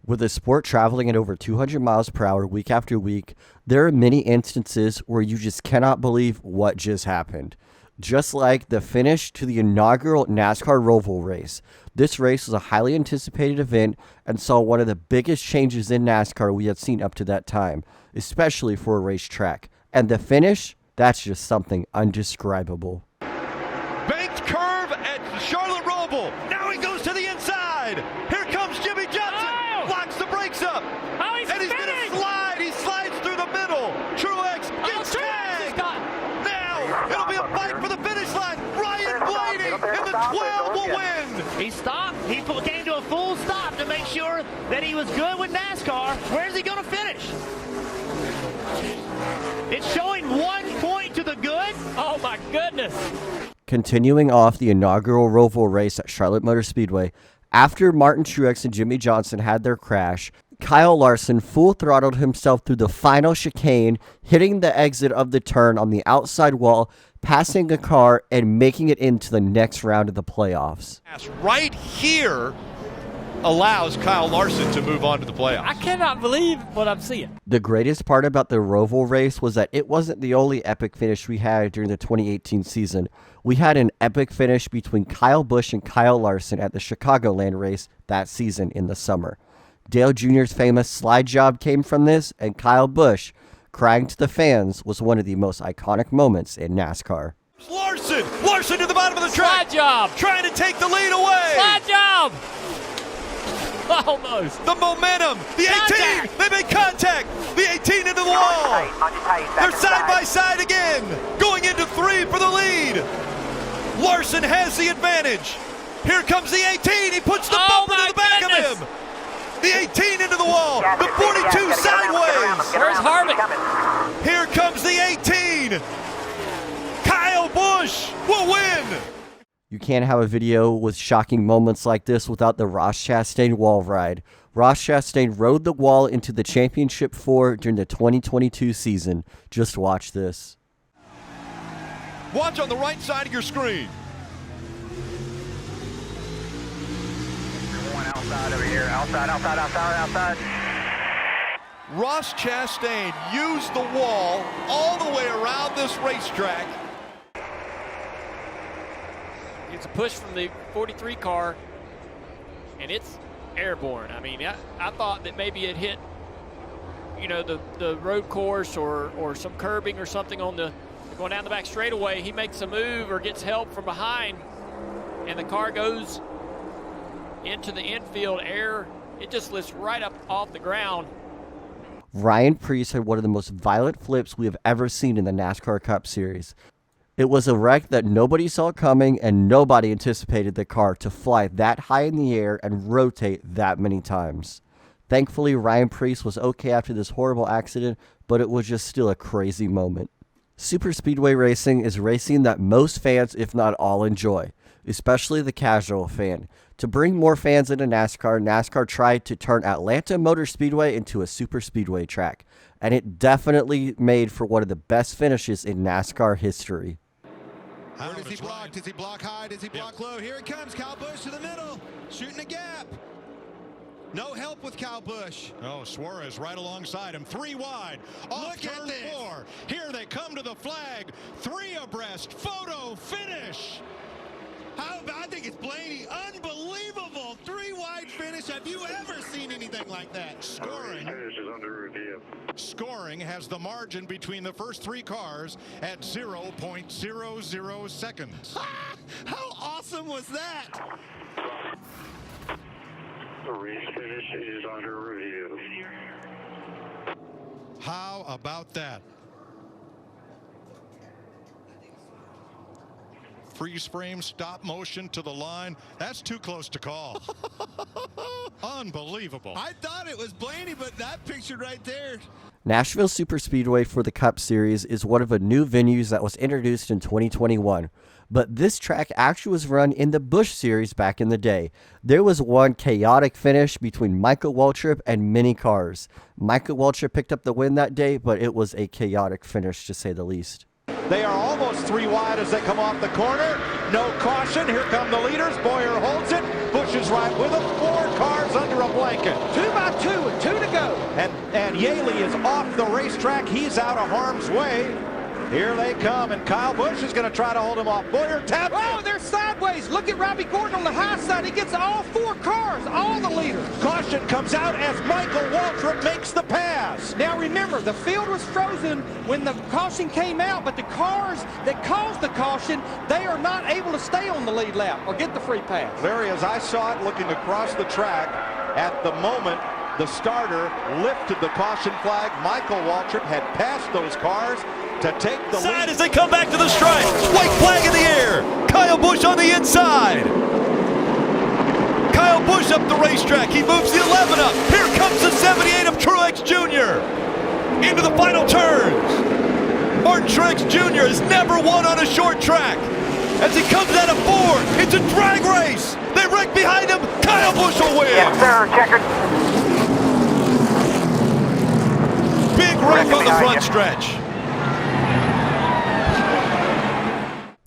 With the sport traveling at over 200 miles per hour week after week, there are many instances where you just cannot believe what just happened. Just like the finish to the inaugural NASCAR Roval race. This race was a highly anticipated event and saw one of the biggest changes in NASCAR we had seen up to that time, especially for a racetrack. And the finish, that's just something undescribable. Banked curve at Charlotte Roval. Now he goes to the inside. Here comes Jimmy Johnson. Locks the brakes up. And he's going to slide. He slides through the middle. Truex gets tagged. Now it'll be a fight for the finish line. Ryan Blaney in the 12 will win. He stopped. He came to a full stop to make sure that he was good with NASCAR. Where's he going to finish? It's showing 1 point to the good. Oh, my goodness. Continuing off the inaugural Roval race at Charlotte Motor Speedway, after Martin Truex and Jimmy Johnson had their crash, Kyle Larson full-throttled himself through the final chicane, hitting the exit of the turn on the outside wall, passing a car, and making it into the next round of the playoffs. Right here allows Kyle Larson to move on to the playoffs. I cannot believe what I'm seeing. The greatest part about the Roval race was that it wasn't the only epic finish we had during the 2018 season. We had an epic finish between Kyle Busch and Kyle Larson at the Chicagoland race that season in the summer. Dale Jr.'s famous slide job came from this, and Kyle Busch crying to the fans was one of the most iconic moments in NASCAR. Larson to the bottom of the track. Slide job. Trying to take the lead away. Slide job. Almost. The momentum. The 18. They make contact. The 18 into the wall. They're side by side again. Going into 3 for the lead. Larson has the advantage. Here comes the 18. He puts the bumper to the back of him. The 18 into the wall. The 42 sideways. Where's Harvick? Here comes the 18. Kyle Busch will win. You can't have a video with shocking moments like this without the Ross Chastain wall ride. Ross Chastain rode the wall into the championship 4 during the 2022 season. Just watch this. Watch on the right side of your screen. One outside over here. Outside. Ross Chastain used the wall all the way around this racetrack. It's a push from the 43 car, and it's airborne. I mean, I thought that maybe it hit, the road course or some curbing or something on the going down the back straightaway. He makes a move or gets help from behind, and the car goes into the infield air. It just lifts right up off the ground. Ryan Preece had one of the most violent flips we have ever seen in the NASCAR Cup Series. It was a wreck that nobody saw coming, and nobody anticipated the car to fly that high in the air and rotate that many times. Thankfully, Ryan Preece was okay after this horrible accident, but it was just still a crazy moment. Super Speedway racing is racing that most fans, if not all, enjoy, especially the casual fan. To bring more fans into NASCAR, NASCAR tried to turn Atlanta Motor Speedway into a super speedway track, and it definitely made for one of the best finishes in NASCAR history. Where does he block? Does he block high? Does he block low? Here it comes, Kyle Busch to the middle, shooting a gap. No help with Kyle Busch. Oh, Suarez right alongside him, 3 wide, off turn 4. Here they come to the flag, 3 abreast, photo finish. How about, I think it's Blaney, unbelievable, 3 wide finish. Have you ever seen anything like that? Scoring has the margin between the first 3 cars at 0.00 seconds. How awesome was that? The race finish is under review. How about that? Freeze frame, stop motion to the line. That's too close to call. Unbelievable. I thought it was Blaney, but that picture right there. Nashville Superspeedway for the Cup Series is one of the new venues that was introduced in 2021. But this track actually was run in the Busch Series back in the day. There was one chaotic finish between Michael Waltrip and many cars. Michael Waltrip picked up the win that day, but it was a chaotic finish to say the least. They are almost 3 wide as they come off the corner. No caution. Here come the leaders. Boyer holds it. Busch is right with them. 4 cars under a yellow blanket. 2 by 2 and 2 to go. And Yaley is off the racetrack. He's out of harm's way. Here they come, and Kyle Busch is going to try to hold him off. Boyer tapped. Oh, they're sideways. Look at Robbie Gordon on the high side. He gets all 4 cars, all the leaders. Caution comes out as Michael Waltrip makes the pass. Now remember, the field was frozen when the caution came out, but the cars that caused the caution, they are not able to stay on the lead lap or get the free pass. Larry, as I saw it looking across the track, at the moment the starter lifted the caution flag, Michael Waltrip had passed those cars to take the lead. As they come back to the stripe. White flag in the air. Kyle Busch on the inside. Kyle Busch up the racetrack. He moves the 11 up. Here comes the 78 of Truex Jr. into the final turns. Martin Truex Jr. has never won on a short track. As he comes out of 4, it's a drag race. They wreck behind him. Kyle Busch will win. Yes, sir. Checker. Big wreck on the front stretch.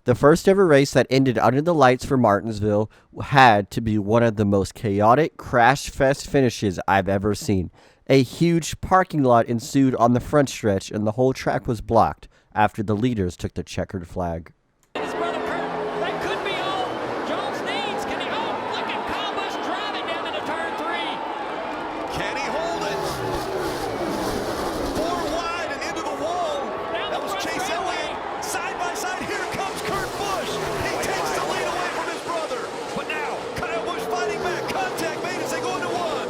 The first ever race that ended under the lights for Martinsville had to be one of the most chaotic crash fest finishes I've ever seen. A huge parking lot ensued on the front stretch, and the whole track was blocked after the leaders took the checkered flag. His brother Kurt, that could be all Jones needs. Can he? Oh, look at Kyle Busch driving down into turn 3. Can he hold it? 4 wide and into the wall. Down That the was front Chase straightaway. Elliott. Side by side, here comes Kurt Busch. He takes the lead away from his brother. But now, Kyle Busch fighting back. Contact made as they go into 1.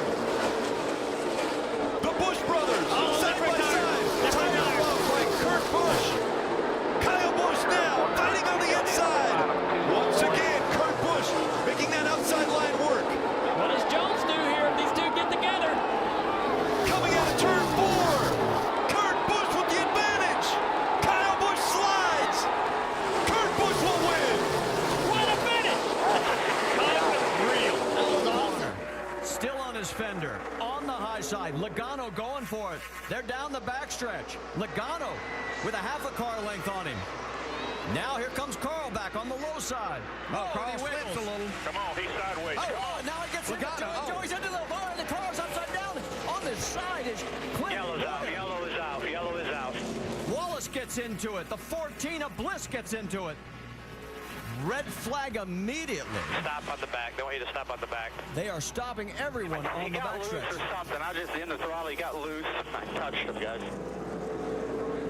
The Busch brothers, side by side. Time out love by Kurt Busch. Kyle Busch now fighting on the inside. Once again, Kurt Busch making that outside line work. What does Jones do here if these two get together? Coming out of turn 4. Kurt Busch with the advantage. Kyle Busch slides. Kurt Busch will win. What a finish! That was awesome. Still on his fender. On the high side. Logano going for it. They're down the backstretch. Logano with a half a car length on him. Now here comes Carl back on the low side. Oh, Carl slips a little. Come on, he's sideways. Oh, now he gets Logano. Joey's into the bar. The car's upside down. On the side is Clint. Yellow's out, yellow is out, yellow is out. Wallace gets into it. The 14 of Bliss gets into it. Red flag immediately. Stop on the back. They want you to stop on the back. They are stopping everyone on He the got loose backstretch. or something. I just in the throttle. He got loose. I touched him, guys.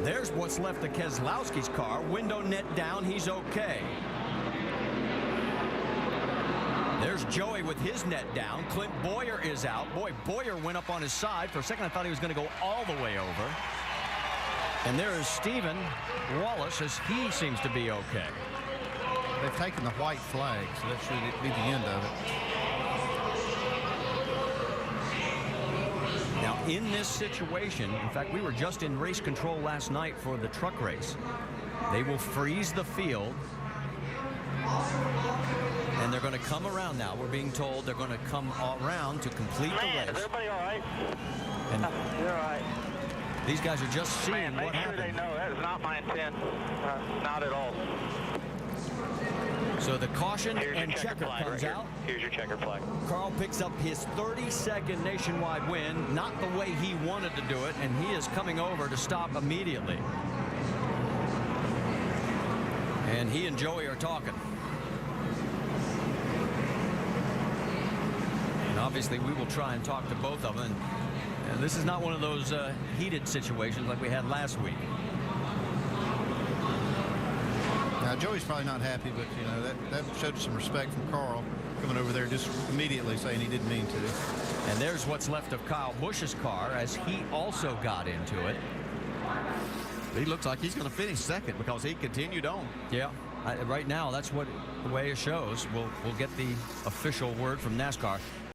There's what's left of Keselowski's car. Window net down. He's okay. There's Joey with his net down. Clint Boyer is out. Boy, Boyer went up on his side. For a second, I thought he was going to go all the way over. And there is Stephen Wallace as he seems to be okay. They've taken the white flag, so that should be the end of it. Now, in this situation, in fact, we were just in race control last night for the truck race. They will freeze the field. And they're going to come around now. We're being told they're going to come around to complete the race. Is everybody all right? And You're all right. these guys are just seeing Make what sure they happened. know that is not my intent. Not at all. So the caution Here's and your checker flag comes right out. here. Here's your checker flag. Carl picks up his 32nd nationwide win, not the way he wanted to do it, and he is coming over to stop immediately. And he and Joey are talking. And obviously we will try and talk to both of them. And this is not one of those heated situations like we had last week. Now, Joey's probably not happy, but, you know, that showed some respect from Carl coming over there just immediately saying he didn't mean to. And there's what's left of Kyle Busch's car as he also got into it. He looks like he's going to finish second because he continued on. Yeah, right now that's what the way it shows. We'll get the official word from NASCAR.